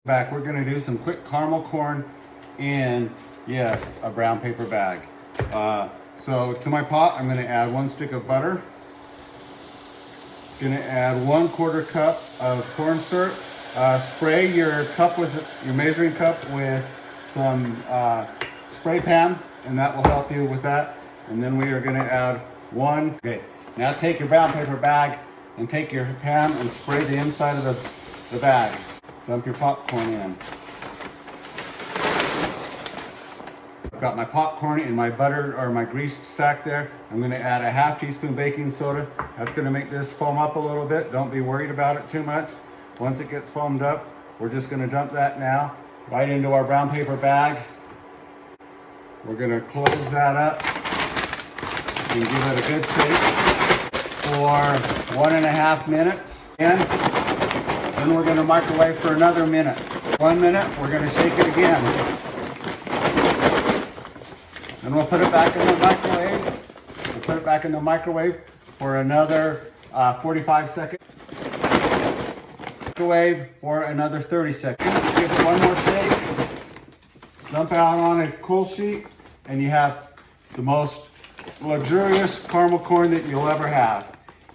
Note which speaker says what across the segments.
Speaker 1: Back, we're gonna do some quick caramel corn in, yes, a brown paper bag. So to my pot, I'm gonna add 1 stick of butter. Gonna add 1/4 cup of corn syrup. Spray your cup with your measuring cup with some spray pan, and that will help you with that. And then we are gonna add okay. Now take your brown paper bag and take your pan and spray the inside of the bag. Dump your popcorn in. I've got my popcorn in my butter or my greased sack there. I'm going to add a 1/2 teaspoon baking soda. That's going to make this foam up a little bit. Don't be worried about it too much. Once it gets foamed up, we're just going to dump that now right into our brown paper bag. We're going to close that up and give it a good shake for 1.5 minutes. And then we're going to microwave for another minute. 1 minute, we're going to shake it again. Then we'll put it back in the microwave. We'll put it back in the microwave for another 45 seconds. Microwave for another 30 seconds. Give it one more shake. Dump out on a cool sheet, and you have the most luxurious caramel corn that you'll ever have.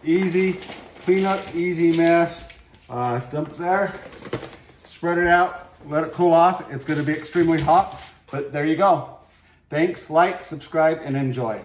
Speaker 1: Easy cleanup, easy mess. Dump there, spread it out, let it cool off. It's going to be extremely hot, but there you go. Thanks, like, subscribe, and enjoy.